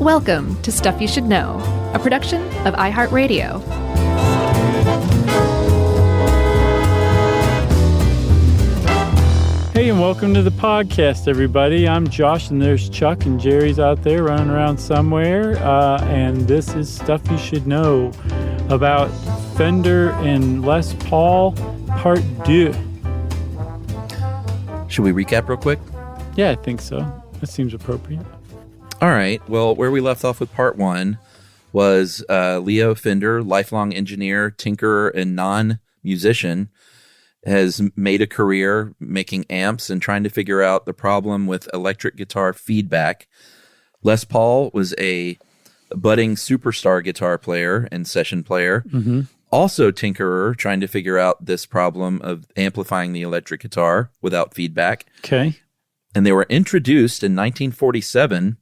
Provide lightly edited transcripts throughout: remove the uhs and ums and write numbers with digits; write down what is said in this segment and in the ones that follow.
Welcome to Stuff You Should Know, a production of iHeartRadio. Hey, and welcome to the podcast, everybody. I'm Josh, and there's Chuck, and Jerry's out there running around somewhere. And this is Stuff You Should Know about Fender and Les Paul, Part 2. Should we recap real quick? Yeah, I think so. That seems appropriate. All right. Well, where we left off with Part 1 was Leo Fender, lifelong engineer, tinkerer, and non-musician, has made a career making amps and trying to figure out the problem with electric guitar feedback. Les Paul was a budding superstar guitar player and session player, also tinkerer, trying to figure out this problem of amplifying the electric guitar without feedback. Okay. And they were introduced in 1947,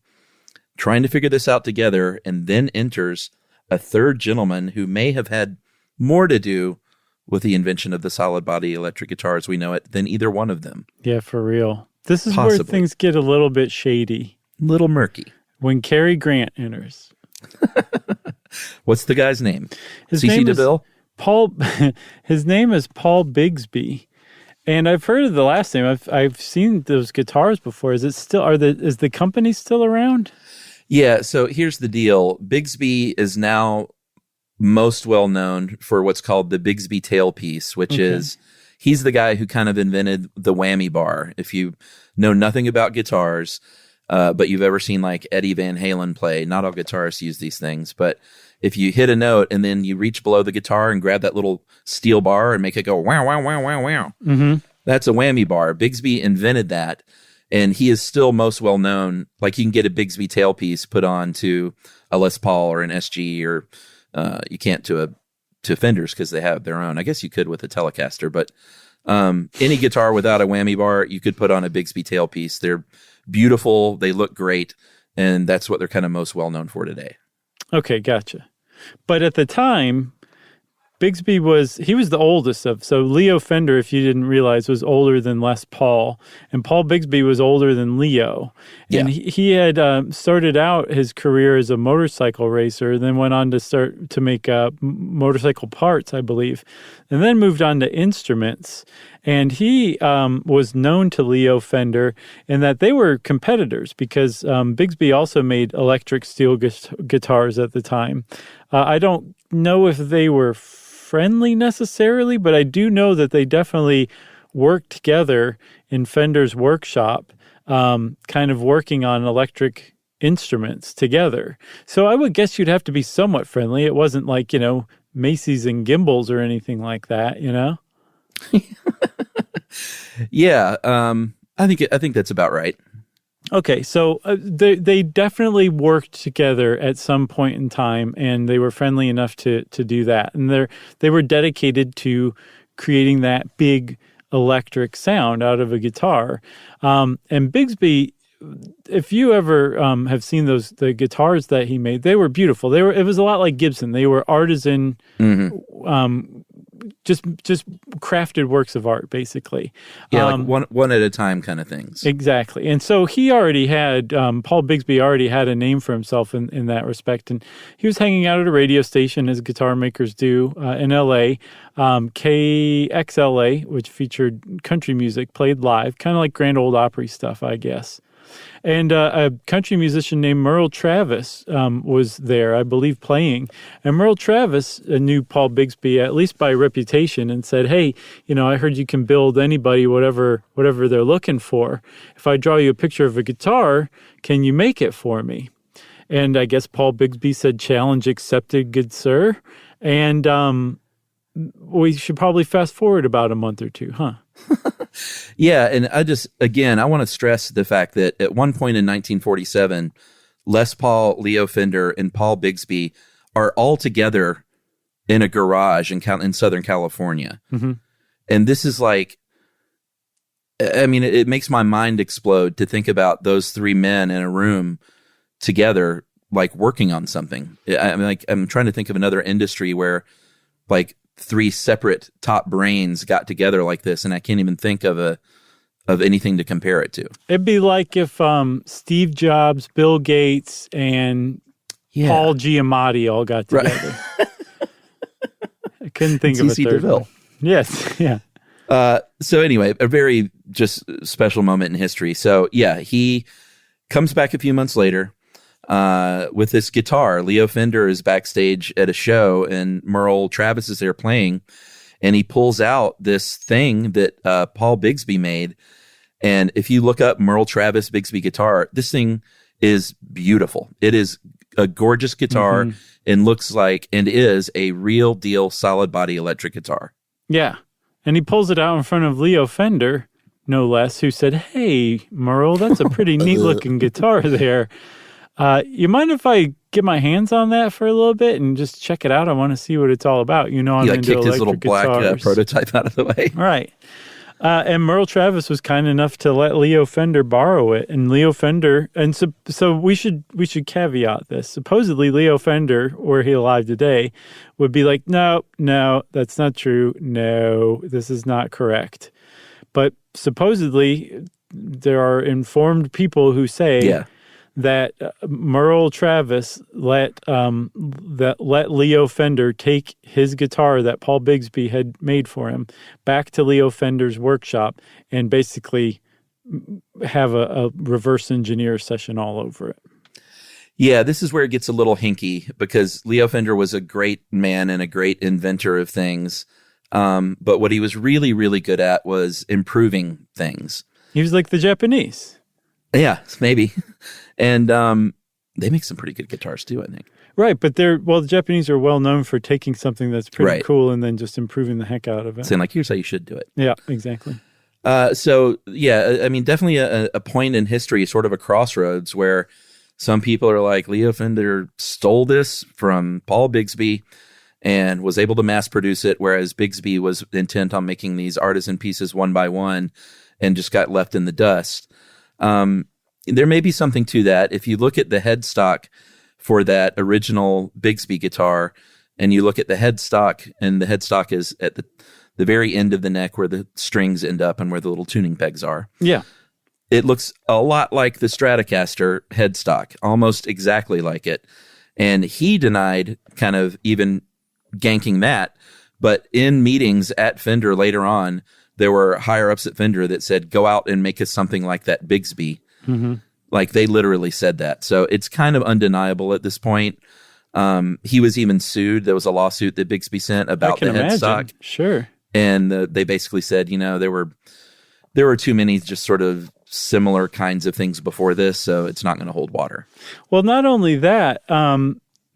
trying to figure this out together, and then enters a third gentleman who may have had more to do with the invention of the solid body electric guitar as we know it than either one of them. Yeah, for real. This is Possibly. where things get a little bit shady. Little murky. When Cary Grant enters. What's the guy's name? His CC name is DeVille? Paul. His name is Paul Bigsby. And I've heard of the last name. I've seen those guitars before. Is the company still around? Yeah, so here's the deal. Bigsby is now most well known for what's called the Bigsby tailpiece, which is, he's the guy who kind of invented the whammy bar. If you know nothing about guitars, but you've ever seen like Eddie Van Halen play, not all guitarists use these things, but if you hit a note and then you reach below the guitar and grab that little steel bar and make it go wow, wow, wow, wow, wow, that's a whammy bar. Bigsby invented that. And he is still most well known. Like you can get a Bigsby tailpiece put on to a Les Paul or an SG, or you can't to Fenders because they have their own. I guess you could with a Telecaster, but any guitar without a whammy bar, you could put on a Bigsby tailpiece. They're beautiful. They look great. And that's what they're kind of most well known for today. Okay, gotcha. But at the time, Bigsby was the oldest of, so Leo Fender, if you didn't realize, was older than Les Paul, and Paul Bigsby was older than Leo. And he had started out his career as a motorcycle racer, then went on to make motorcycle parts, I believe, and then moved on to instruments. And he was known to Leo Fender in that they were competitors because Bigsby also made electric steel guitars at the time. I don't know if they were friendly necessarily, but I do know that they definitely worked together in Fender's workshop, kind of working on electric instruments together. So I would guess you'd have to be somewhat friendly. It wasn't like, Macy's and Gimbals or anything like that, Yeah, I think that's about right. Okay, so they definitely worked together at some point in time, and they were friendly enough to do that. And they were dedicated to creating that big electric sound out of a guitar. And Bigsby, if you ever have seen the guitars that he made, they were beautiful. It was a lot like Gibson. They were artisan, just crafted works of art, basically. Yeah, like one at a time kind of things. Exactly. And so he already had, Paul Bigsby already had a name for himself in that respect. And he was hanging out at a radio station, as guitar makers do, in L.A., KXLA, which featured country music played live, kind of like Grand Ole Opry stuff, I guess. And a country musician named Merle Travis was there, I believe, playing. And Merle Travis knew Paul Bigsby, at least by reputation, and said, hey, I heard you can build anybody whatever they're looking for. If I draw you a picture of a guitar, can you make it for me? And I guess Paul Bigsby said, challenge accepted, good sir. And we should probably fast forward about a month or two, huh? Yeah, and I want to stress the fact that at one point in 1947, Les Paul, Leo Fender, and Paul Bigsby are all together in a garage in Southern California. And this is like, it makes my mind explode to think about those three men in a room together, like working on something. I'm trying to think of another industry where like three separate top brains got together like this, and I can't even think of of anything to compare it to. It'd be like if Steve Jobs, Bill Gates, and Paul Giamatti all got together. I couldn't think of a C.C. third DeVille. one. Yes, yeah. So anyway, a very just special moment in history. So yeah, he comes back a few months later with this guitar. Leo Fender is backstage at a show, and Merle Travis is there playing, and he pulls out this thing that Paul Bigsby made. And if you look up Merle Travis Bigsby guitar, this thing is beautiful. It is a gorgeous guitar and looks like and is a real deal solid body electric guitar. Yeah. And he pulls it out in front of Leo Fender, no less, who said, "Hey, Merle, that's a pretty neat looking guitar there. You mind if I get my hands on that for a little bit and just check it out? I want to see what it's all about." You know, I'm he into kicked his little black prototype out of the way. Right. And Merle Travis was kind enough to let Leo Fender borrow it, and Leo Fender, and so we should caveat this. Supposedly, Leo Fender, were he alive today, would be like, no, that's not true. No, this is not correct. But supposedly, there are informed people who say that Merle Travis let Leo Fender take his guitar that Paul Bigsby had made for him back to Leo Fender's workshop and basically have a reverse engineer session all over it. Yeah, this is where it gets a little hinky because Leo Fender was a great man and a great inventor of things. But what he was really, really good at was improving things. He was like the Japanese. Yeah, maybe. And they make some pretty good guitars too, I think. Right, but the Japanese are well known for taking something that's pretty cool and then just improving the heck out of it. Saying like, here's how you should do it. Yeah, exactly. So yeah, I mean, definitely a point in history, sort of a crossroads where some people are like, Leo Fender stole this from Paul Bigsby and was able to mass produce it, whereas Bigsby was intent on making these artisan pieces one by one and just got left in the dust. There may be something to that. If you look at the headstock for that original Bigsby guitar and you look at the headstock, and the headstock is at the very end of the neck where the strings end up and where the little tuning pegs are. Yeah. It looks a lot like the Stratocaster headstock, almost exactly like it. And he denied kind of even ganking that. But in meetings at Fender later on, there were higher ups at Fender that said, go out and make us something like that Bigsby. Mm-hmm. Like they literally said that. So it's kind of undeniable at this point. He was even sued. There was a lawsuit that Bigsby sent about the headstock. Sure. And they basically said, there were too many just sort of similar kinds of things before this, so it's not going to hold water. Well, not only that,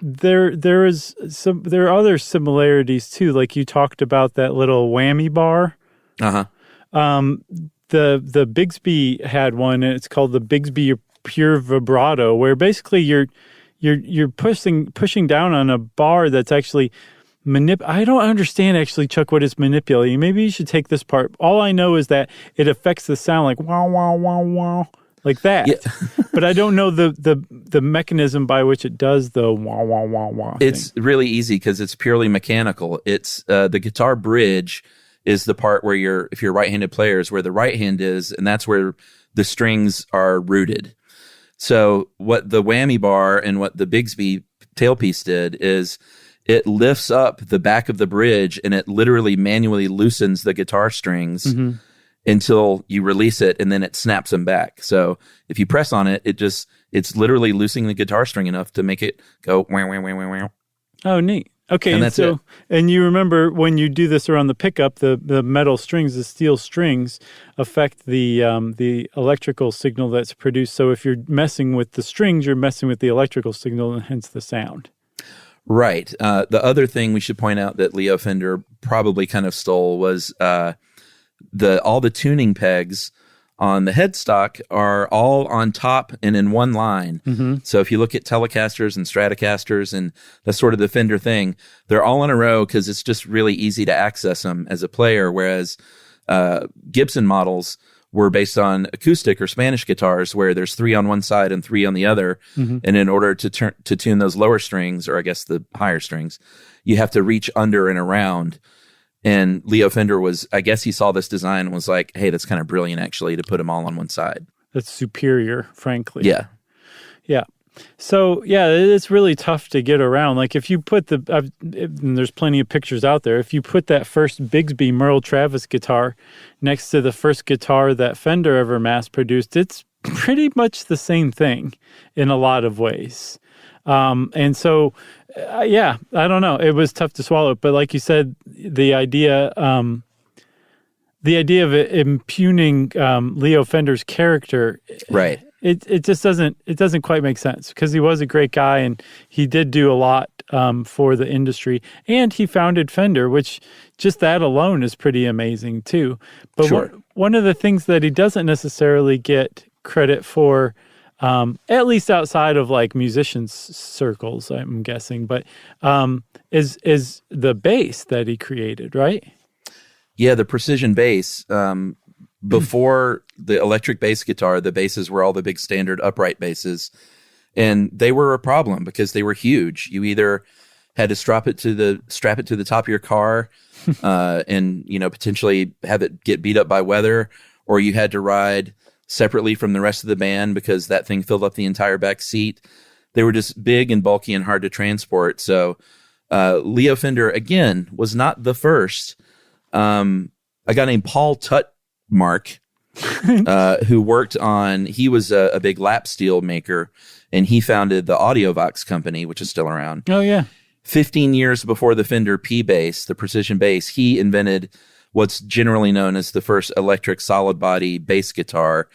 there are other similarities too. Like you talked about that little whammy bar. The Bigsby had one, and it's called the Bigsby Pure Vibrato, where basically you're pushing down on a bar that's actually I don't understand actually, Chuck, what it's manipulating. Maybe you should take this part. All I know is that it affects the sound like wow wow wow wow like that. Yeah. But I don't know the mechanism by which it does the wah wah wah wah. It's really easy because it's purely mechanical. It's the guitar bridge is the part where if you're right-handed players, where the right hand is, and that's where the strings are rooted. So what the whammy bar and what the Bigsby tailpiece did is it lifts up the back of the bridge and it literally manually loosens the guitar strings until you release it, and then it snaps them back. So if you press on it, it's literally loosening the guitar string enough to make it go wah, wah, wah, wah, wah. Oh, neat. Okay, and that's it. And you remember when you do this around the pickup, the metal strings, the steel strings, affect the electrical signal that's produced. So if you're messing with the strings, you're messing with the electrical signal, and hence the sound. Right. The other thing we should point out that Leo Fender probably kind of stole was all the tuning pegs on the headstock are all on top and in one line. Mm-hmm. So if you look at Telecasters and Stratocasters, and that's sort of the Fender thing, they're all in a row because it's just really easy to access them as a player, whereas Gibson models were based on acoustic or Spanish guitars where there's 3 on one side and 3 on the other. Mm-hmm. And in order to tune those lower strings, or I guess the higher strings, you have to reach under and around. And Leo Fender I guess he saw this design and was like, hey, that's kind of brilliant, actually, to put them all on one side. That's superior, frankly. Yeah. Yeah. So, yeah, it's really tough to get around. Like, if you put and there's plenty of pictures out there, if you put that first Bigsby Merle Travis guitar next to the first guitar that Fender ever mass-produced, it's pretty much the same thing in a lot of ways. And so, yeah, I don't know. It was tough to swallow. But like you said, the idea of it impugning Leo Fender's character, right? It just doesn't quite make sense, because he was a great guy and he did do a lot for the industry, and he founded Fender, which just that alone is pretty amazing too. But Sure. one of the things that he doesn't necessarily get credit for, at least outside of like musicians circles, I'm guessing, but is the bass that he created, right? Yeah, the precision bass. Before the electric bass guitar, the basses were all the big standard upright basses, and they were a problem because they were huge. You either had to strap it to the top of your car, and potentially have it get beat up by weather, or you had to ride separately from the rest of the band because that thing filled up the entire back seat. They were just big and bulky and hard to transport. So Leo Fender, again, was not the first. A guy named Paul Tutmark, who worked on, he was a big lap steel maker, and he founded the Audiovox company, which is still around. Oh, yeah. 15 years before the Fender P bass, the precision bass, he invented what's generally known as the first electric solid body bass guitar.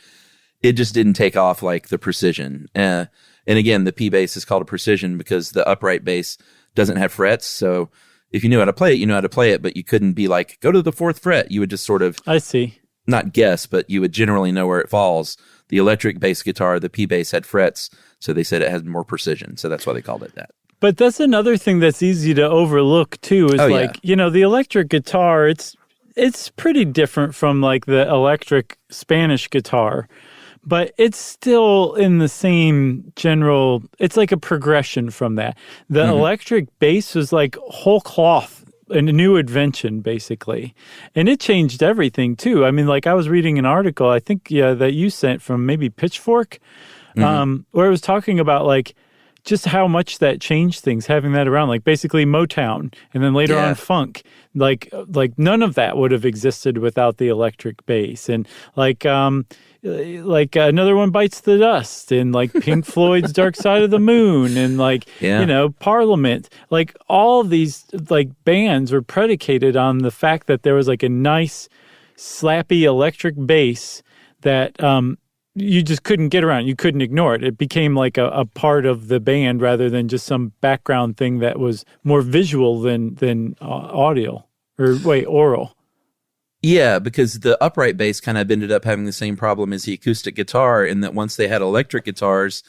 It just didn't take off like the precision. And again, the P bass is called a precision because the upright bass doesn't have frets. So if you knew how to play it, you know how to play it, but you couldn't be like, go to the fourth fret. You would just sort of, I see, not guess, but you would generally know where it falls. The electric bass guitar, the P bass, had frets, so they said it had more precision. So that's why they called it that. But that's another thing that's easy to overlook too, is the electric guitar, it's pretty different from like the electric Spanish guitar, but it's still in the same general, it's like a progression from that. The electric bass was like whole cloth, a new invention, basically. And it changed everything, too. I mean, like, I was reading an article, I think, that you sent from maybe Pitchfork, where it was talking about, like, just how much that changed things, having that around. Like, basically Motown, and then later on funk. Like none of that would have existed without the electric bass. And, like Another One Bites the Dust, and like Pink Floyd's Dark Side of the Moon, and like Parliament, like all these like bands were predicated on the fact that there was like a nice slappy electric bass that you just couldn't get around. You couldn't ignore it. It became like a part of the band rather than just some background thing that was more visual than audio oral. Yeah, because the upright bass kind of ended up having the same problem as the acoustic guitar, in that once they had electric guitars,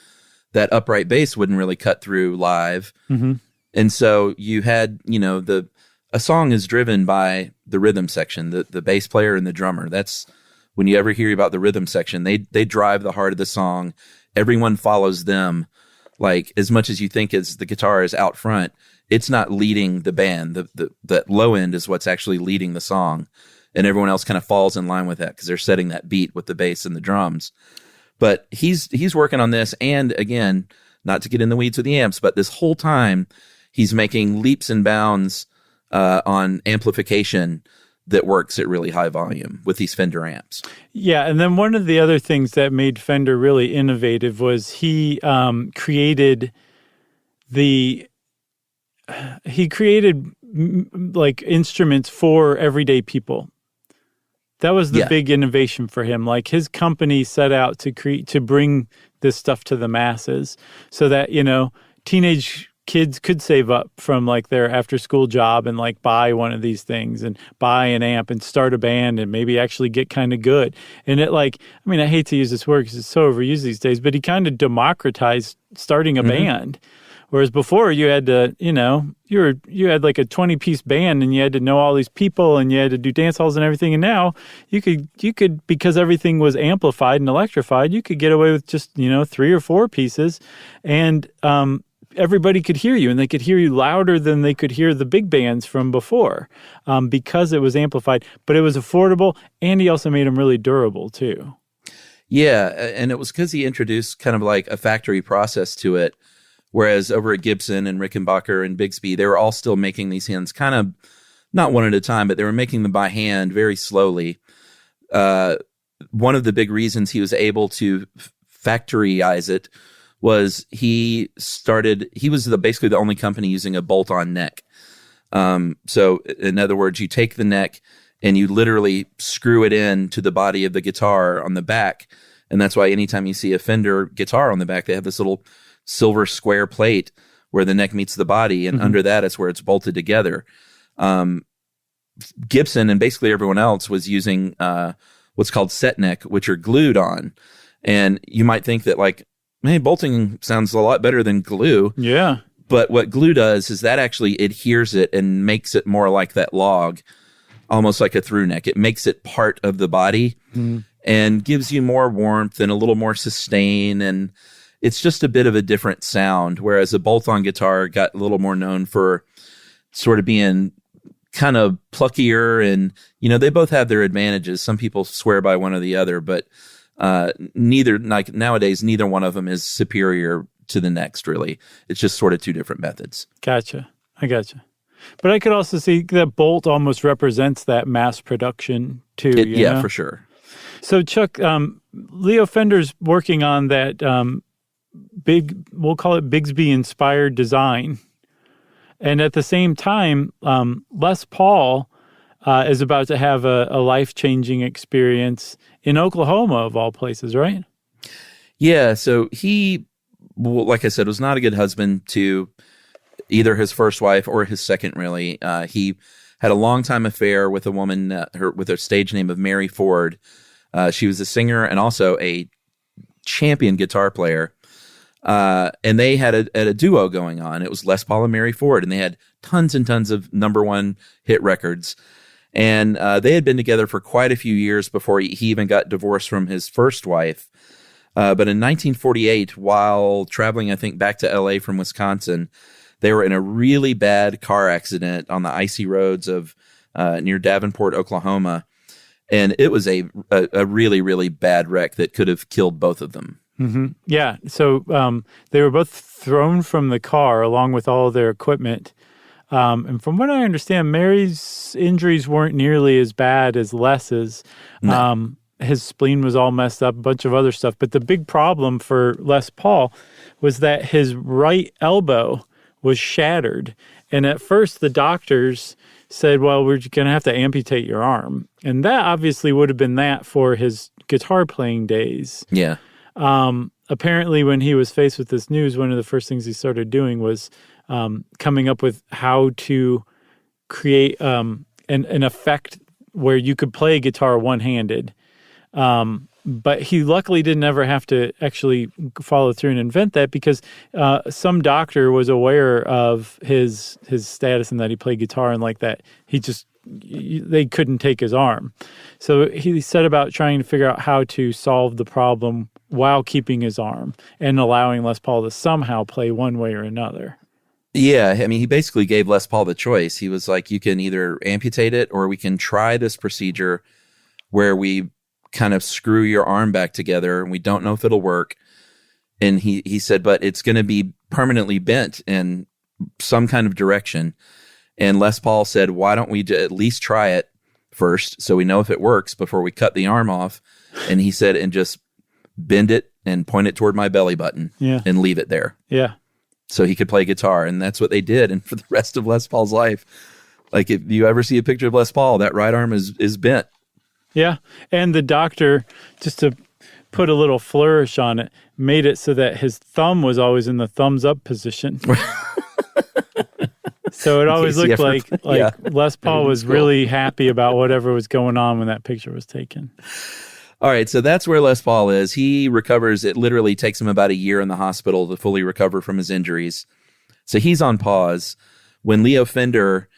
that upright bass wouldn't really cut through live. Mm-hmm. And so you had, a song is driven by the rhythm section, the bass player and the drummer. That's when you ever hear about the rhythm section, they drive the heart of the song. Everyone follows them. Like, as much as you think as the guitar is out front, it's not leading the band. That low end is what's actually leading the song. And everyone else kind of falls in line with that because they're setting that beat with the bass and the drums. But he's working on this, and again, not to get in the weeds with the amps, but this whole time he's making leaps and bounds on amplification that works at really high volume with these Fender amps. Yeah, and then one of the other things that made Fender really innovative was he created like instruments for everyday people. That was the big innovation for him. Like, his company set out to bring this stuff to the masses so that, teenage kids could save up from like their after school job and like buy one of these things and buy an amp and start a band and maybe actually get kind of good. And it I hate to use this word because it's so overused these days, but he kind of democratized starting a band. Whereas before you had to, you had like a 20-piece band and you had to know all these people and you had to do dance halls and everything. And now you could, because everything was amplified and electrified, you could get away with just, 3 or 4 pieces and everybody could hear you, and they could hear you louder than they could hear the big bands from before, because it was amplified. But it was affordable, and he also made them really durable too. Yeah, and it was because he introduced kind of like a factory process to it, whereas over at Gibson and Rickenbacker and Bigsby, they were all still making these hands kind of not one at a time, but they were making them by hand very slowly. One of the big reasons he was able to factoryize it was he was basically the only company using a bolt-on neck. So in other words, you take the neck and you literally screw it in to the body of the guitar on the back. And that's why anytime you see a Fender guitar on the back, they have this little silver square plate where the neck meets the body. And under that, it's where it's bolted together. Gibson and basically everyone else was using what's called set neck, which are glued on. And you might think that like, hey, bolting sounds a lot better than glue. Yeah. But what glue does is that actually adheres it and makes it more like that log, almost like a through neck. It makes it part of the body and gives you more warmth and a little more sustain. And it's just a bit of a different sound. Whereas a bolt-on guitar got a little more known for sort of being kind of pluckier. And, you know, they both have their advantages. Some people swear by one or the other, but neither, like nowadays, neither one of them is superior to the next, really. It's just sort of two different methods. Gotcha. I gotcha. But I could also see that Bolt almost represents that mass production too. Yeah, for sure. So Chuck, Leo Fender's working on that we'll call it Bigsby-inspired design. And at the same time, Les Paul is about to have a life-changing experience in Oklahoma, of all places, right? Yeah, so he, like I said, was not a good husband to either his first wife or his second, really. He had a long-time affair with a woman with her stage name of Mary Ford. She was a singer and also a champion guitar player. And they had a duo going on. It was Les Paul and Mary Ford, and they had tons and tons of #1 hit records. And they had been together for quite a few years before he even got divorced from his first wife. But in 1948, while traveling, I think, back to L.A. from Wisconsin, they were in a really bad car accident on the icy roads of near Davenport, Oklahoma. And it was a really, really bad wreck that could have killed both of them. Mm-hmm. Yeah. So they were both thrown from the car along with all of their equipment. And from what I understand, Mary's injuries weren't nearly as bad as Les's. No. His spleen was all messed up, a bunch of other stuff. But the big problem for Les Paul was that his right elbow was shattered. And at first, the doctors said, well, we're going to have to amputate your arm. And that obviously would have been that for his guitar playing days. Yeah. Apparently, when he was faced with this news, one of the first things he started doing was coming up with how to create an effect where you could play guitar one-handed. But he luckily didn't ever have to actually follow through and invent that because some doctor was aware of his status and that he played guitar and like that. They couldn't take his arm. So he set about trying to figure out how to solve the problem while keeping his arm and allowing Les Paul to somehow play one way or another. Yeah, I mean, he basically gave Les Paul the choice. He was like, you can either amputate it or we can try this procedure where we kind of screw your arm back together and we don't know if it'll work. And he said, but it's going to be permanently bent in some kind of direction. And Les Paul said, why don't we at least try it first so we know if it works before we cut the arm off? And he said, and just bend it and point it toward my belly button and leave it there. Yeah. So he could play guitar. And that's what they did. And for the rest of Les Paul's life, like if you ever see a picture of Les Paul, that right arm is bent. Yeah. And the doctor, just to put a little flourish on it, made it so that his thumb was always in the thumbs up position. So it always looked like Les Paul was really happy about whatever was going on when that picture was taken. All right, so that's where Les Paul is. He recovers. It literally takes him about a year in the hospital to fully recover from his injuries. So he's on pause. When Leo Fender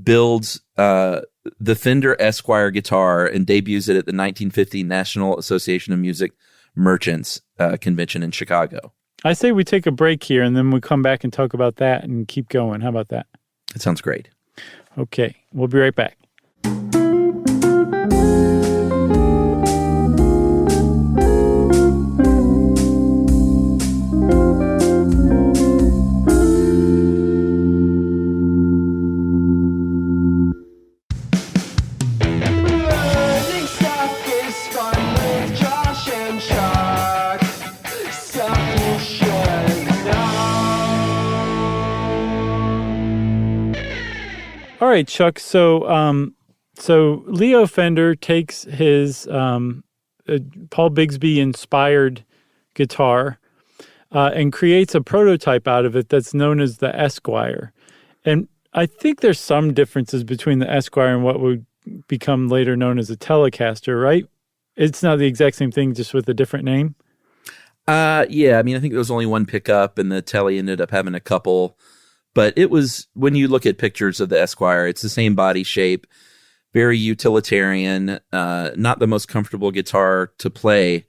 builds the Fender Esquire guitar and debuts it at the 1950 National Association of Music Merchants convention in Chicago. I say we take a break here and then we come back and talk about that and keep going. How about that? That sounds great. Okay, we'll be right back. All right, Chuck. So Leo Fender takes his Paul Bigsby inspired guitar and creates a prototype out of it that's known as the Esquire. And I think there's some differences between the Esquire and what would become later known as a Telecaster, right? It's not the exact same thing, just with a different name. Yeah. I mean, I think there was only one pickup, and the Tele ended up having a couple. But it was, when you look at pictures of the Esquire, it's the same body shape, very utilitarian, not the most comfortable guitar to play,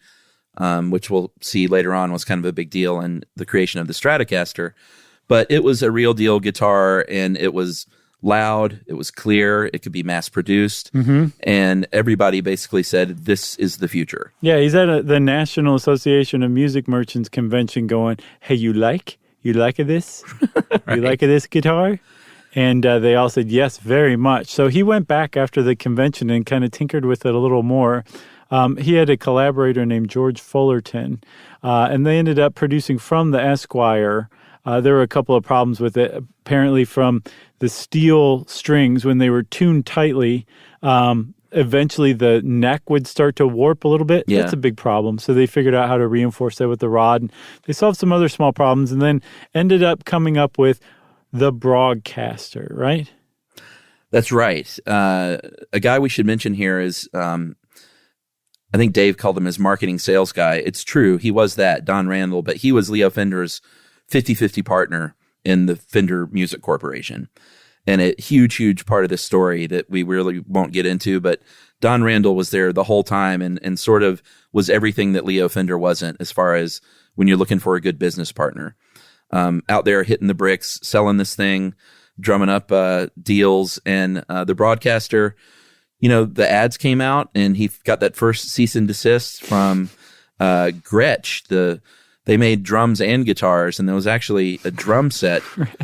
which we'll see later on was kind of a big deal in the creation of the Stratocaster. But it was a real deal guitar, and it was loud, it was clear, it could be mass produced, and everybody basically said, this is the future. Yeah, he's at the National Association of Music Merchants convention going, hey, you like this? Right. You like this guitar? And they all said, yes, very much. So he went back after the convention and kind of tinkered with it a little more. He had a collaborator named George Fullerton, and they ended up producing from the Esquire. There were a couple of problems with it, apparently from the steel strings when they were tuned tightly. Eventually the neck would start to warp a little bit. Yeah. That's a big problem. So they figured out how to reinforce that with the rod. And they solved some other small problems and then ended up coming up with the Broadcaster, right? That's right. A guy we should mention here is, I think Dave called him his marketing sales guy. It's true. He was that, Don Randall, but he was Leo Fender's 50-50 partner in the Fender Music Corporation. And a huge part of this story that we really won't get into, but Don Randall was there the whole time and sort of was everything that Leo Fender wasn't, as far as when you're looking for a good business partner. Out there hitting the bricks, selling this thing, drumming up deals, and the Broadcaster, the ads came out and he got that first cease and desist from Gretsch, they made drums and guitars, and there was actually a drum set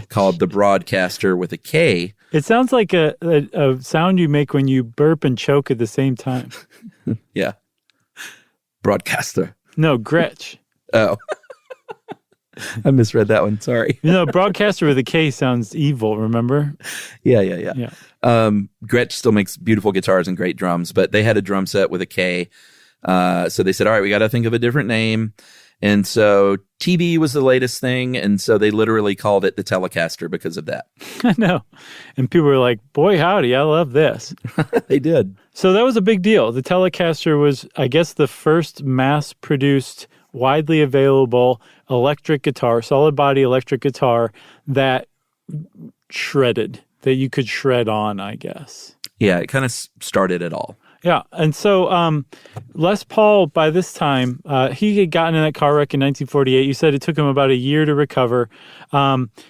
called the Broadcaster with a K. It sounds like a sound you make when you burp and choke at the same time. Yeah. Broadcaster. No, Gretsch. Oh. I misread that one. Sorry. Broadcaster with a K sounds evil, remember? Yeah. Gretsch still makes beautiful guitars and great drums, but they had a drum set with a K. So they said, all right, we got to think of a different name. And so TB was the latest thing, and so they literally called it the Telecaster because of that. I know. And people were like, boy, howdy, I love this. They did. So that was a big deal. The Telecaster was, I guess, the first mass-produced, widely available electric guitar, solid-body electric guitar that shredded, that you could shred on, I guess. Yeah, it kind of started it all. Yeah, and so Les Paul, by this time, he had gotten in that car wreck in 1948. You said it took him about a year to recover.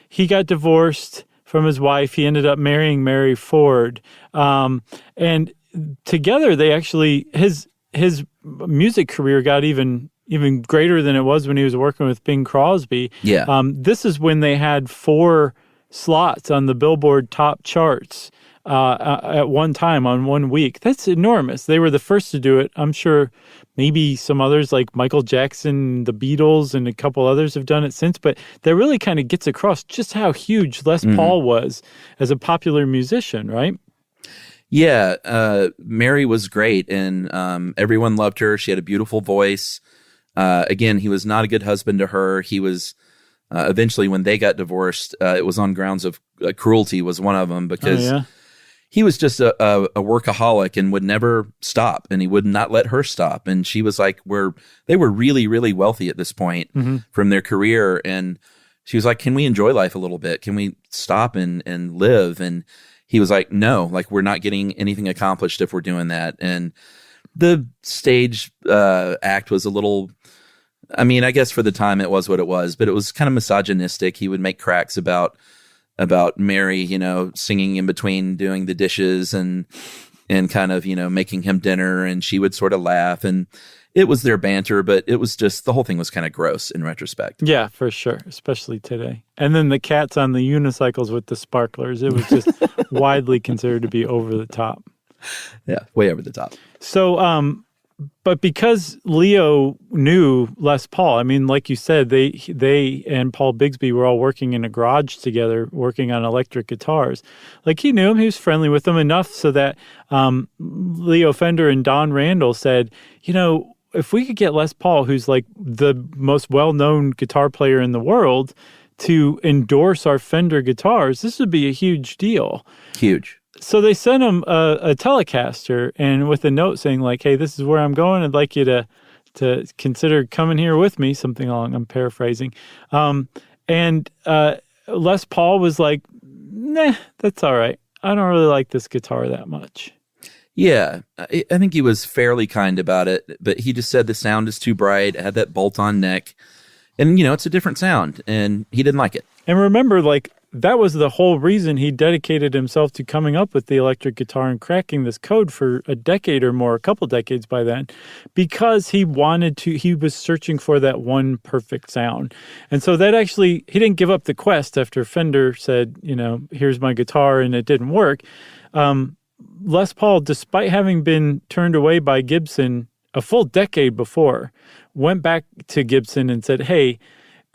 He got divorced from his wife. He ended up marrying Mary Ford. And together, they actually, his music career got even greater than it was when he was working with Bing Crosby. Yeah. This is when they had 4 slots on the Billboard top charts. At one time on 1 week. That's enormous. They were the first to do it. I'm sure maybe some others like Michael Jackson, the Beatles, and a couple others have done it since, but that really kind of gets across just how huge Les Paul was as a popular musician, right? Yeah, Mary was great, and everyone loved her. She had a beautiful voice. Again, he was not a good husband to her. He was eventually, when they got divorced, it was on grounds of cruelty was one of them, because he was just a workaholic and would never stop, and he would not let her stop. And she was like, they were really, really wealthy at this point from their career. And she was like, can we enjoy life a little bit? Can we stop and live? And he was like, no, like we're not getting anything accomplished if we're doing that. And the stage act was a little I mean, I guess for the time it was what it was, but it was kind of misogynistic. He would make cracks about Mary, you know, singing in between doing the dishes and kind of, you know, making him dinner, and she would sort of laugh, and it was their banter, but it was just, the whole thing was kind of gross in retrospect. Yeah, for sure, especially today. And then the cats on the unicycles with the sparklers, it was just widely considered to be over the top. Yeah, way over the top. So, but because Leo knew Les Paul, I mean, like you said, they and Paul Bigsby were all working in a garage together, working on electric guitars. Like, he knew him, he was friendly with him enough so that Leo Fender and Don Randall said, you know, if we could get Les Paul, who's like the most well-known guitar player in the world, to endorse our Fender guitars, this would be a huge deal. Huge. So they sent him a Telecaster, and with a note saying like, hey, this is where I'm going. I'd like you to consider coming here with me, something along, I'm paraphrasing. And Les Paul was like, nah, that's all right. I don't really like this guitar that much. Yeah, I think he was fairly kind about it, but he just said the sound is too bright, it had that bolt-on neck, and, you know, it's a different sound, and he didn't like it. And remember, like, that was the whole reason he dedicated himself to coming up with the electric guitar and cracking this code for a decade or more, a couple decades by then, because he was searching for that one perfect sound. And so that actually, he didn't give up the quest after Fender said, you know, here's my guitar, and it didn't work. Les Paul, despite having been turned away by Gibson a full decade before, went back to Gibson and said, hey,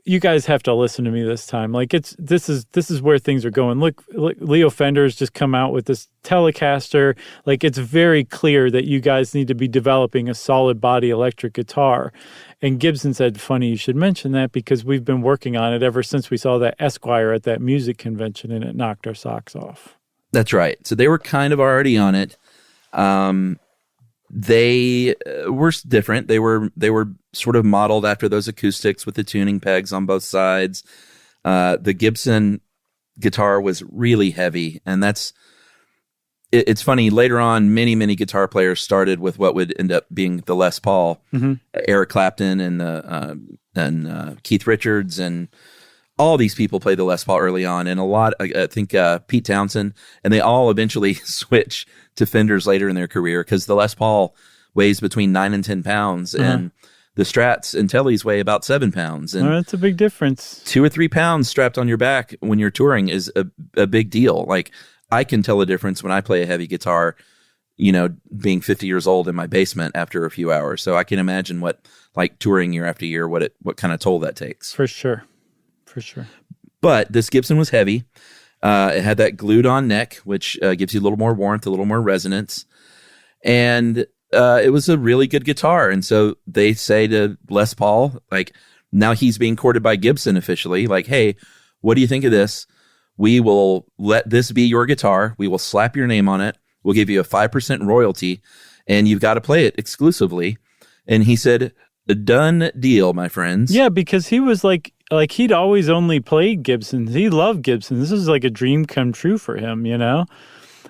you guys have to listen to me this time. Like, this is where things are going. Look, Leo Fender's just come out with this Telecaster. Like, it's very clear that you guys need to be developing a solid body electric guitar. And Gibson said, funny you should mention that, because we've been working on it ever since we saw that Esquire at that music convention, and it knocked our socks off. That's right. So they were kind of already on it. They were different. They were sort of modeled after those acoustics with the tuning pegs on both sides. The Gibson guitar was really heavy, and it's funny. Later on, many guitar players started with what would end up being the Les Paul. Mm-hmm. Eric Clapton and Keith Richards and all these people played the Les Paul early on, and a lot, I think Pete Townsend, and they all eventually switch to Fenders later in their career, because the Les Paul weighs between 9 and 10 pounds, and the Strats and Tellys weigh about 7 pounds. And that's a big difference. 2 or 3 pounds strapped on your back when you're touring is a big deal. Like, I can tell a difference when I play a heavy guitar, you know, being 50 years old in my basement after a few hours. So I can imagine what, like, touring year after year, what kind of toll that takes. For sure. For sure. But this Gibson was heavy. It had that glued-on neck, which gives you a little more warmth, a little more resonance. And it was a really good guitar. And so they say to Les Paul, like, now he's being courted by Gibson officially, like, hey, what do you think of this? We will let this be your guitar. We will slap your name on it. We'll give you a 5% royalty, and you've got to play it exclusively. And he said, a done deal, my friends. Yeah, because he was like he'd always only played Gibsons. He loved Gibsons. This was like a dream come true for him, you know?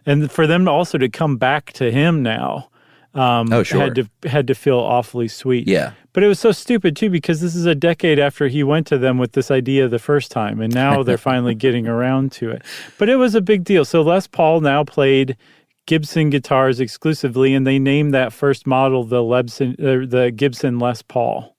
And for them also to come back to him now, sure. had to feel awfully sweet. Yeah. But it was so stupid too, because this is a decade after he went to them with this idea the first time, and now they're finally getting around to it. But it was a big deal. So Les Paul now played Gibson guitars exclusively, and they named that first model the Gibson Les Paul.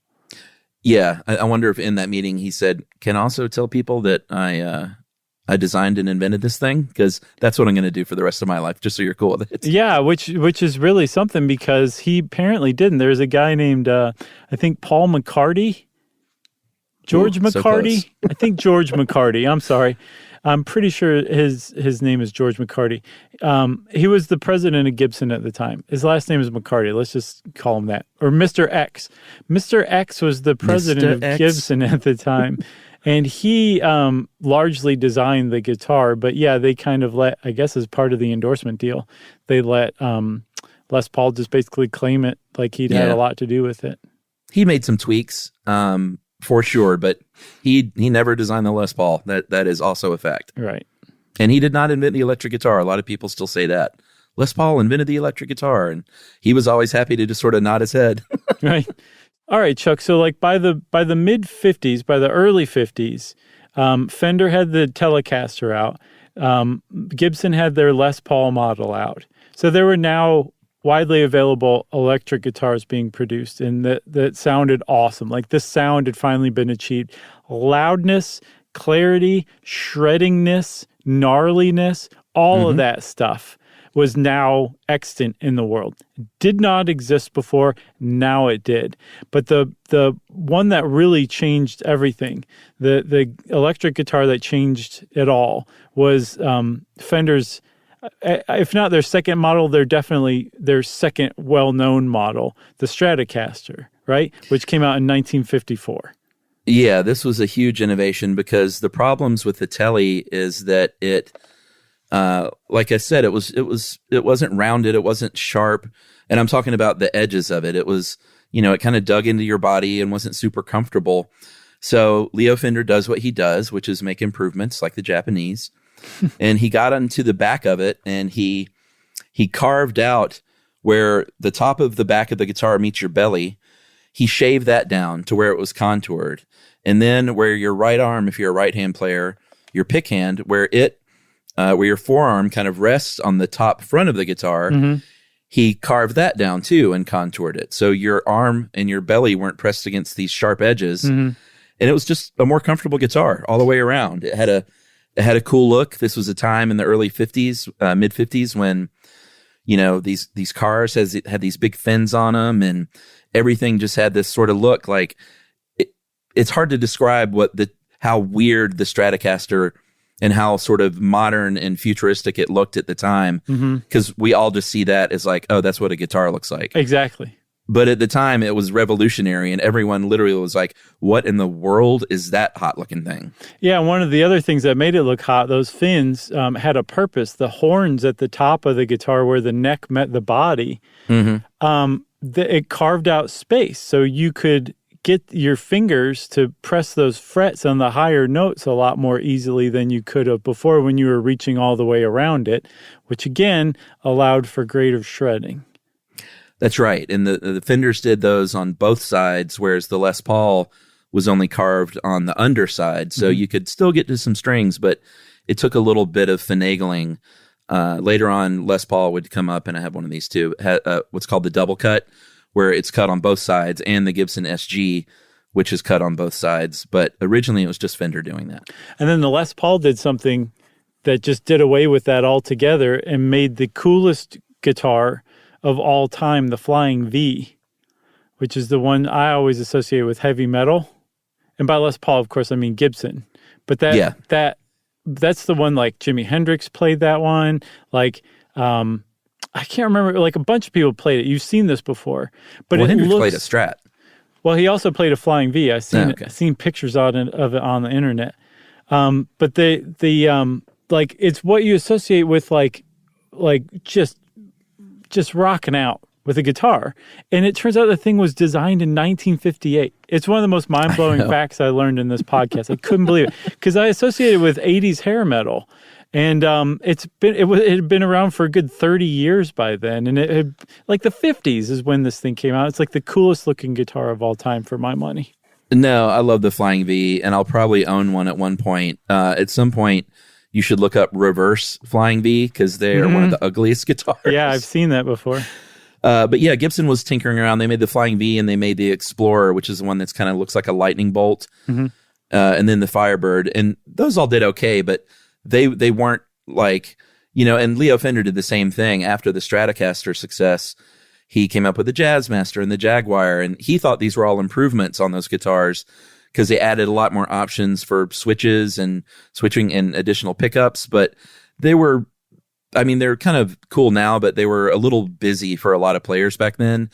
Yeah, I wonder if in that meeting he said, "Can also tell people that I designed and invented this thing, because that's what I'm going to do for the rest of my life, just so you're cool with it." Yeah, which is really something, because he apparently didn't. There's a guy named I think Paul McCarty, George McCarty. So I think George McCarty. I'm sorry. I'm pretty sure his name is George McCarty. He was the president of Gibson at the time. His last name is McCarty. Let's just call him that. Or Mr. X. Mr. X was the president of Gibson at the time. And he largely designed the guitar. But yeah, they kind of let, I guess as part of the endorsement deal, they let Les Paul just basically claim it like he'd had a lot to do with it. He made some tweaks. For sure, but he never designed the Les Paul. That is also a fact. Right. And he did not invent the electric guitar. A lot of people still say that. Les Paul invented the electric guitar, and he was always happy to just sort of nod his head. Right. All right, Chuck. So like by the mid 50s, by the early 50s, Fender had the Telecaster out. Gibson had their Les Paul model out. So there were now widely available electric guitars being produced, and that sounded awesome. Like this sound had finally been achieved. Loudness, clarity, shreddingness, gnarliness, all of that stuff was now extant in the world. It did not exist before, now it did. But the one that really changed everything, the electric guitar that changed it all, was Fender's, if not their second model, they're definitely their second well-known model, the Stratocaster, right? Which came out in 1954. Yeah, this was a huge innovation because the problems with the Tele is that it, like I said, it wasn't rounded, it wasn't sharp, and I'm talking about the edges of it. It was, it kind of dug into your body and wasn't super comfortable. So Leo Fender does what he does, which is make improvements like the Japanese, and he got onto the back of it and he carved out where the top of the back of the guitar meets your belly. He shaved that down to where it was contoured. And then where your right arm, if you're a right-hand player, your pick hand, where your forearm kind of rests on the top front of the guitar, he carved that down too and contoured it. So your arm and your belly weren't pressed against these sharp edges. And it was just a more comfortable guitar all the way around. It had a cool look. This was a time in the early 50s, mid 50s when, these cars had these big fins on them and everything just had this sort of look like it's hard to describe how weird the Stratocaster and how sort of modern and futuristic it looked at the time, because we all just see that as like, oh, that's what a guitar looks like. Exactly. But at the time, it was revolutionary, and everyone literally was like, what in the world is that hot-looking thing? Yeah, one of the other things that made it look hot, those fins had a purpose. The horns at the top of the guitar where the neck met the body, it carved out space, so you could get your fingers to press those frets on the higher notes a lot more easily than you could have before when you were reaching all the way around it, which again allowed for greater shredding. That's right. And the Fenders did those on both sides, whereas the Les Paul was only carved on the underside. So you could still get to some strings, but it took a little bit of finagling. Later on, Les Paul would come up, and I have one of these too, what's called the double cut, where it's cut on both sides, and the Gibson SG, which is cut on both sides. But originally, it was just Fender doing that. And then the Les Paul did something that just did away with that altogether and made the coolest guitar of all time, the Flying V, which is the one I always associate with heavy metal. And by Les Paul, of course, I mean Gibson. But that's the one, like Jimi Hendrix played that one. Like, I can't remember, like a bunch of people played it. You've seen this before. But Hendrix played a Strat. Well, he also played a Flying V. I've seen pictures of it on the internet. But like it's what you associate with like just rocking out with a guitar. And it turns out the thing was designed in 1958. It's one of the most mind-blowing facts I learned in this podcast. I couldn't believe it because I associated it with 80s hair metal. And it had been around for a good 30 years by then. And it had, like the 50s is when this thing came out. It's like the coolest looking guitar of all time for my money. No, I love the Flying V, and I'll probably own one at one point. At some point, you should look up reverse Flying V because they are one of the ugliest guitars. Yeah, I've seen that before. But yeah, Gibson was tinkering around. They made the Flying V and they made the Explorer, which is the one that's kind of looks like a lightning bolt. And then the Firebird. And those all did okay, but they weren't like, and Leo Fender did the same thing after the Stratocaster success. He came up with the Jazzmaster and the Jaguar, and he thought these were all improvements on those guitars because they added a lot more options for switches and switching and additional pickups. But they're kind of cool now, but they were a little busy for a lot of players back then.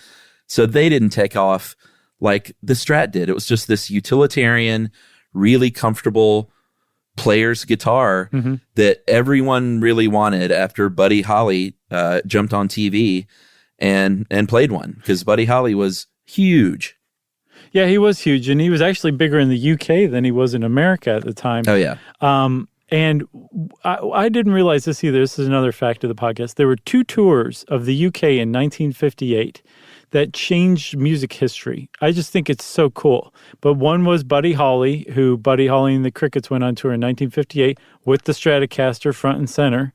So they didn't take off like the Strat did. It was just this utilitarian, really comfortable player's guitar that everyone really wanted after Buddy Holly jumped on TV and played one, because Buddy Holly was huge. Yeah, he was huge, and he was actually bigger in the UK than he was in America at the time. Oh, yeah. And I didn't realize this either. This is another fact of the podcast. There were 2 tours of the UK in 1958 that changed music history. I just think it's so cool. But one was Buddy Holly, who Buddy Holly and the Crickets went on tour in 1958 with the Stratocaster front and center.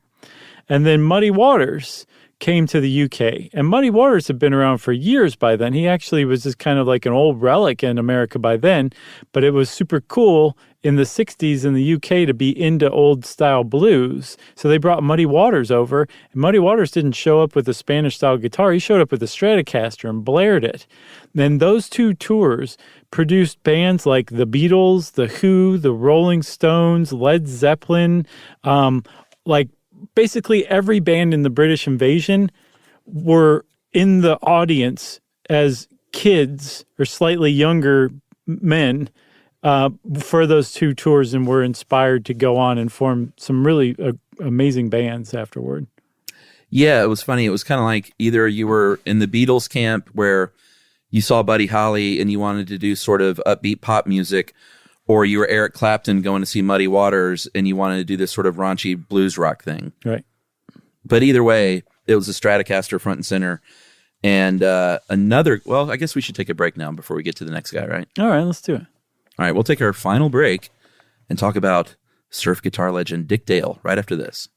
And then Muddy Waters came to the UK. And Muddy Waters had been around for years by then. He actually was just kind of like an old relic in America by then. But it was super cool in the 60s in the UK to be into old style blues. So they brought Muddy Waters over. And Muddy Waters didn't show up with a Spanish style guitar. He showed up with a Stratocaster and blared it. Then those two tours produced bands like the Beatles, the Who, the Rolling Stones, Led Zeppelin, like basically every band in the British Invasion were in the audience as kids or slightly younger men for those two tours and were inspired to go on and form some really amazing bands afterward. Yeah, it was funny. It was kind of like either you were in the Beatles camp where you saw Buddy Holly and you wanted to do sort of upbeat pop music, or you were Eric Clapton going to see Muddy Waters and you wanted to do this sort of raunchy blues rock thing. Right. But either way, it was a Stratocaster front and center. And well, I guess we should take a break now before we get to the next guy, right? All right, let's do it. All right, we'll take our final break and talk about surf guitar legend Dick Dale right after this.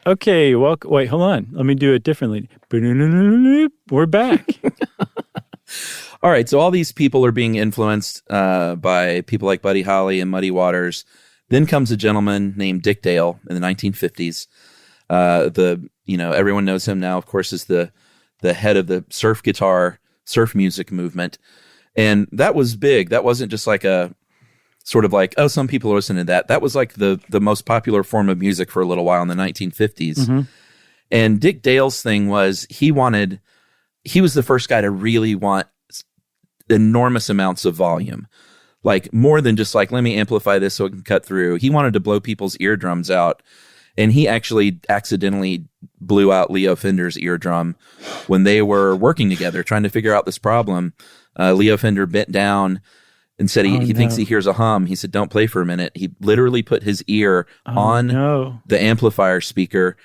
Okay, well, wait, hold on. Let me do it differently. We're back. All right, so all these people are being influenced by people like Buddy Holly and Muddy Waters. Then comes a gentleman named Dick Dale in the 1950s. Everyone knows him now, of course, as the head of the surf music movement. And that was big. That wasn't just like a sort of like, oh, some people are listening to that. That was like the most popular form of music for a little while in the 1950s. Mm-hmm. And Dick Dale's thing was he was the first guy to really want enormous amounts of volume. Like more than just like, let me amplify this so it can cut through. He wanted to blow people's eardrums out. And he actually accidentally blew out Leo Fender's eardrum when they were working together trying to figure out this problem. Leo Fender bent down and said he thinks he hears a hum. He said, don't play for a minute. He literally put his ear on the amplifier speaker,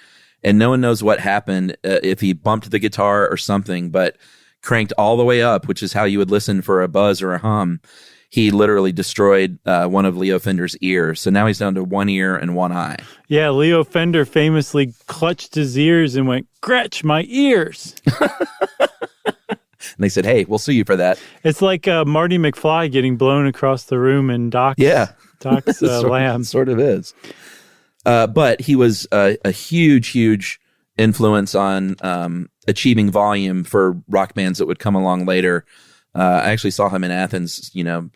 and no one knows what happened, if he bumped the guitar or something, but cranked all the way up, which is how you would listen for a buzz or a hum. He literally destroyed one of Leo Fender's ears. So now he's down to one ear and one eye. Yeah, Leo Fender famously clutched his ears and went, "Gretch, my ears." And they said, hey, we'll sue you for that. It's like Marty McFly getting blown across the room in Doc's Lab. Sort of is. But he was a huge, huge influence on achieving volume for rock bands that would come along later. I actually saw him in Athens, not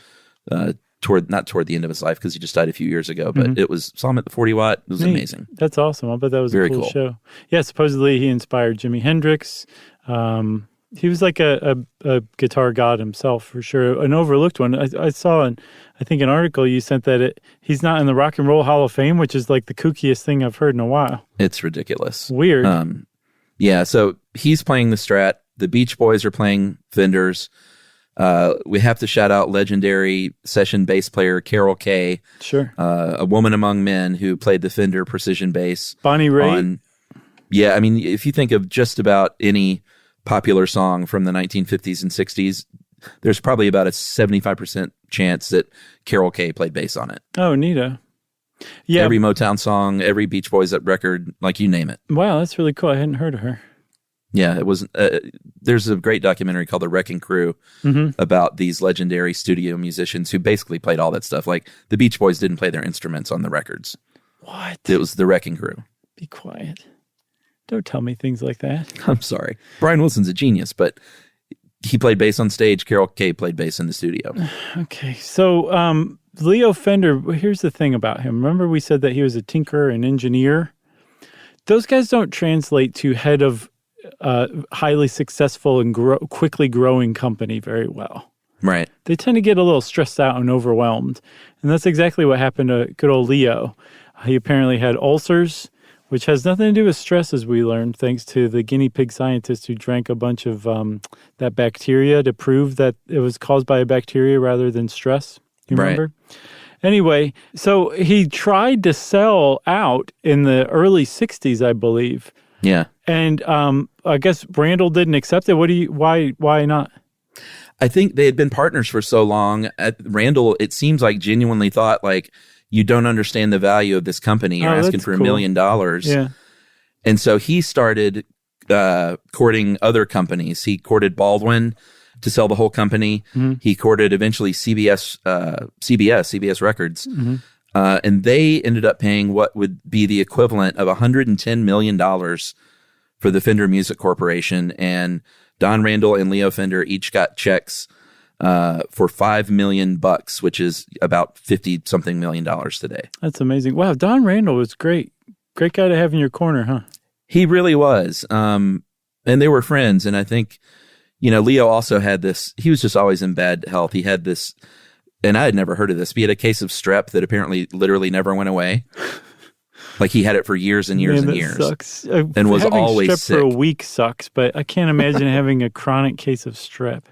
toward the end of his life because he just died a few years ago, but saw him at the 40 Watt. It was amazing. That's awesome. I bet that was very a cool show. Yeah, supposedly he inspired Jimi Hendrix. He was like a guitar god himself, for sure. An overlooked one. I saw, an article you sent that he's not in the Rock and Roll Hall of Fame, which is like the kookiest thing I've heard in a while. It's ridiculous. Weird. Yeah, so he's playing the Strat. The Beach Boys are playing Fenders. We have to shout out legendary session bass player Carol Kay. Sure. A woman among men who played the Fender precision bass. Bonnie Raitt. If you think of just about any popular song from the 1950s and 60s, there's probably about a 75% chance that Carol Kay played bass on it. Oh, Nino. Yeah. Every Motown song, every Beach Boys record, like you name it. Wow, that's really cool. I hadn't heard of her. Yeah, it was. There's a great documentary called The Wrecking Crew about these legendary studio musicians who basically played all that stuff. Like the Beach Boys didn't play their instruments on the records. What? It was The Wrecking Crew. Be quiet. Don't tell me things like that. I'm sorry. Brian Wilson's a genius, but he played bass on stage. Carol Kay played bass in the studio. Okay, so Leo Fender, here's the thing about him. Remember we said that he was a tinkerer and engineer? Those guys don't translate to head of highly successful and quickly growing company very well. Right. They tend to get a little stressed out and overwhelmed. And that's exactly what happened to good old Leo. He apparently had ulcers, which has nothing to do with stress, as we learned, thanks to the guinea pig scientist who drank a bunch of that bacteria to prove that it was caused by a bacteria rather than stress. You remember? Right. Anyway, so he tried to sell out in the early 60s, I believe. Yeah. And I guess Randall didn't accept it. Why not? I think they had been partners for so long. Randall, it seems like genuinely thought like, you don't understand the value of this company. You're asking for $1 million. Yeah. And so he started courting other companies. He courted Baldwin to sell the whole company. Mm-hmm. He courted eventually CBS Records. Mm-hmm. And they ended up paying what would be the equivalent of $110 million for the Fender Music Corporation. And Don Randall and Leo Fender each got checks for $5 million, which is about $50-something million today. That's amazing. Wow, Don Randall was great. Great guy to have in your corner, huh? He really was. And they were friends. And I think, Leo also had this, he was just always in bad health. He had this, and I had never heard of this, but he had a case of strep that apparently literally never went away. Like he had it for years and years and years. Sucks. And was always strep sick. For a week sucks, but I can't imagine having a chronic case of strep.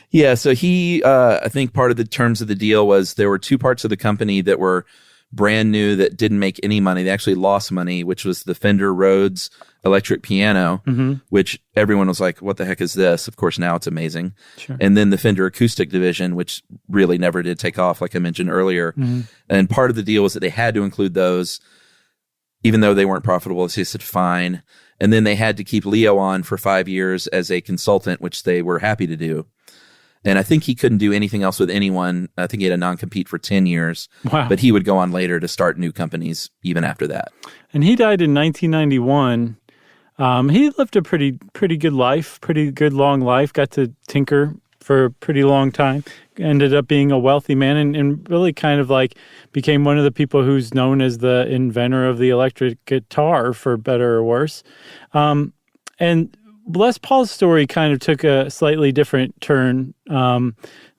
Yeah, so he, I think part of the terms of the deal was there were two parts of the company that were brand new that didn't make any money. They actually lost money, which was the Fender Rhodes electric piano, mm-hmm. which everyone was like, what the heck is this? Of course, now it's amazing. Sure. And then the Fender acoustic division, which really never did take off, like I mentioned earlier. Mm-hmm. And part of the deal was that they had to include those, even though they weren't profitable. They said, fine. And then they had to keep Leo on for 5 years as a consultant, which they were happy to do. And I think he couldn't do anything else with anyone. I think he had a non-compete for 10 years. Wow. But he would go on later to start new companies even after that. And he died in 1991. He lived a pretty good life, pretty good long life, got to tinker for a pretty long time, ended up being a wealthy man and really kind of like became one of the people who's known as the inventor of the electric guitar, for better or worse. And Les Paul's story kind of took a slightly different turn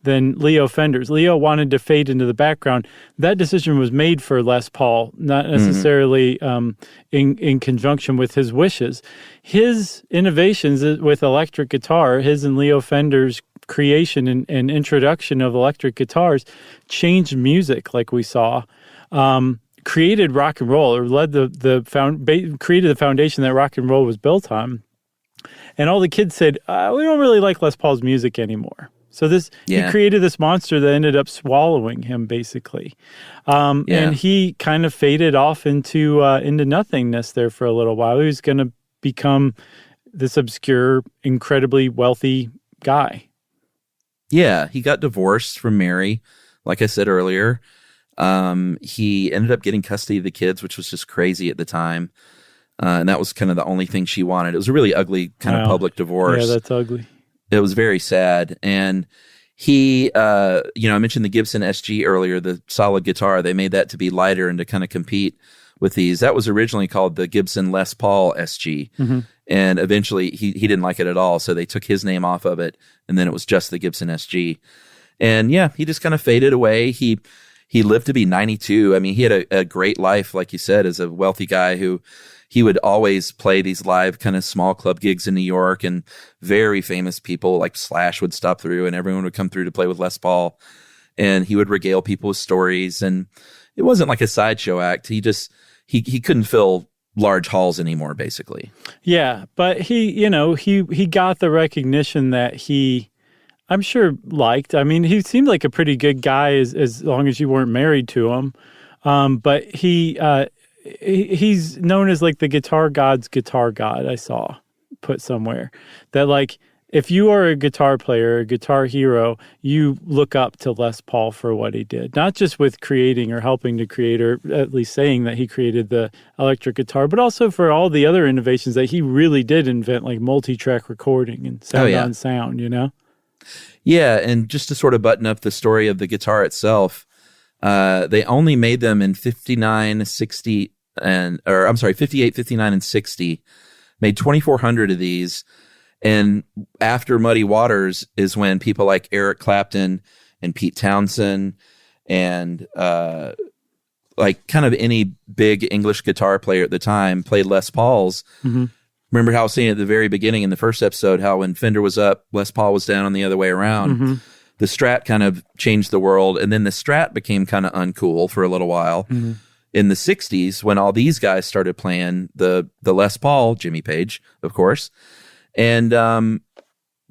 than Leo Fender's. Leo wanted to fade into the background. That decision was made for Les Paul, not necessarily in conjunction with his wishes. His innovations with electric guitar, his and Leo Fender's creation and introduction of electric guitars changed music, like we saw. Created rock and roll, or led created the foundation that rock and roll was built on. And all the kids said, we don't really like Les Paul's music anymore. So he created this monster that ended up swallowing him, basically. And he kind of faded off into nothingness there for a little while. He was going to become this obscure, incredibly wealthy guy. Yeah, he got divorced from Mary, like I said earlier. He ended up getting custody of the kids, which was just crazy at the time. And that was kind of the only thing she wanted. It was a really ugly kind of public divorce. Yeah, that's ugly. It was very sad. And he, I mentioned the Gibson SG earlier, the solid guitar. They made that to be lighter and to kind of compete with these. That was originally called the Gibson Les Paul SG. Mm-hmm. And eventually he didn't like it at all. So they took his name off of it. And then it was just the Gibson SG. And yeah, he just kind of faded away. He lived to be 92. I mean, he had a great life, like you said, as a wealthy guy who he would always play these live kind of small club gigs in New York, and very famous people like Slash would stop through and everyone would come through to play with Les Paul, and he would regale people with stories. And it wasn't like a sideshow act. He couldn't fill large halls anymore, basically. Yeah. But he got the recognition that he, I'm sure, liked. I mean, he seemed like a pretty good guy as long as you weren't married to him. But he's known as like the guitar god's guitar god. I saw put somewhere that like if you are a guitar player, a guitar hero, you look up to Les Paul for what he did, not just with creating or helping to create, or at least saying that he created the electric guitar, but also for all the other innovations that he really did invent, like multi-track recording and sound on sound, Yeah, and just to sort of button up the story of the guitar itself, they only made them in 58, 59, and 60. made 2,400 of these. And after Muddy Waters is when people like Eric Clapton and Pete Townsend and like kind of any big English guitar player at the time played Les Pauls. Mm-hmm. Remember how I was saying at the very beginning in the first episode, how when Fender was up, Les Paul was down on the other way around. Mm-hmm. The Strat kind of changed the world. And then the Strat became kind of uncool for a little while. Mm-hmm. In the 60s, when all these guys started playing the Les Paul, Jimmy Page, of course. And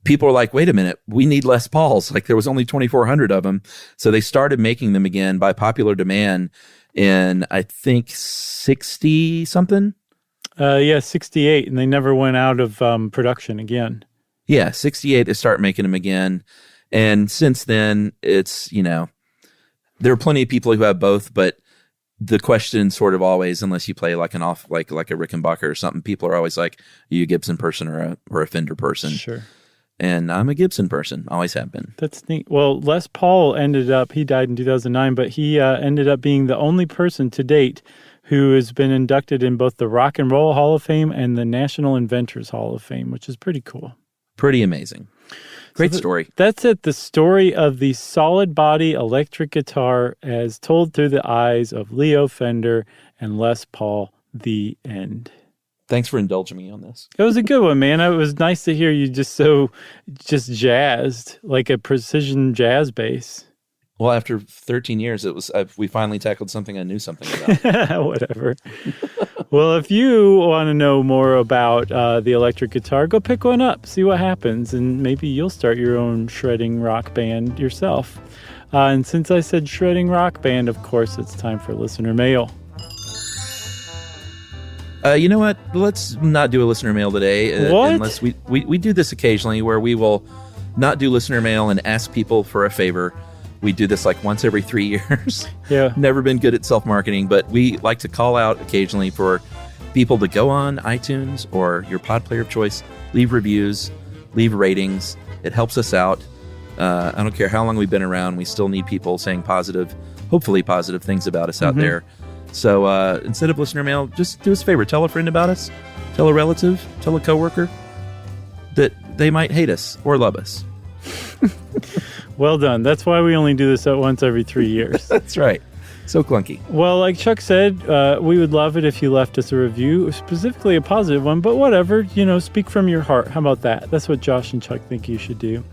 people were like, wait a minute, we need Les Pauls. Like there was only 2,400 of them. So they started making them again by popular demand in, I think, 60 something. 68. And they never went out of production again. Yeah, 68, they start making them again. And since then, it's, you know, there are plenty of people who have both, but the question sort of always, unless you play like an off, like a Rickenbacker or something, people are always like, are you a Gibson person or a Fender person? Sure. And I'm a Gibson person, always have been. That's neat. Well, Les Paul he died in 2009, but he ended up being the only person to date who has been inducted in both the Rock and Roll Hall of Fame and the National Inventors Hall of Fame, which is pretty cool. Pretty amazing. Great story. That's it. The story of the solid body electric guitar as told through the eyes of Leo Fender and Les Paul. The end. Thanks for indulging me on this. It was a good one, man. It was nice to hear you just jazzed, like a precision jazz bass. Well, after 13 years, we finally tackled something I knew something about. Whatever. Well, if you want to know more about the electric guitar, go pick one up, see what happens, and maybe you'll start your own shredding rock band yourself. And since I said shredding rock band, of course, it's time for listener mail. You know what? Let's not do a listener mail today. What? Unless we do this occasionally where we will not do listener mail and ask people for a favor. We do this like once every 3 years. Yeah. Never been good at self-marketing, but we like to call out occasionally for people to go on iTunes or your pod player of choice, leave reviews, leave ratings. It helps us out. I don't care how long we've been around. We still need people saying hopefully positive things about us out there. So instead of listener mail, just do us a favor. Tell a friend about us. Tell a relative. Tell a coworker that they might hate us or love us. Well done. That's why we only do this once every 3 years. That's right. So clunky. Well, like Chuck said, we would love it if you left us a review, specifically a positive one, but whatever, speak from your heart. How about that? That's what Josh and Chuck think you should do.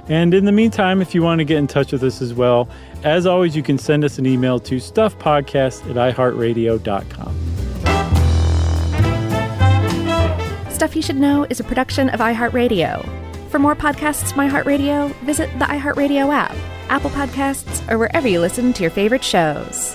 And in the meantime, if you want to get in touch with us as well, as always, you can send us an email to stuffpodcast@iheartradio.com. Stuff You Should Know is a production of iHeartRadio. For more podcasts from iHeartRadio, visit the iHeartRadio app, Apple Podcasts, or wherever you listen to your favorite shows.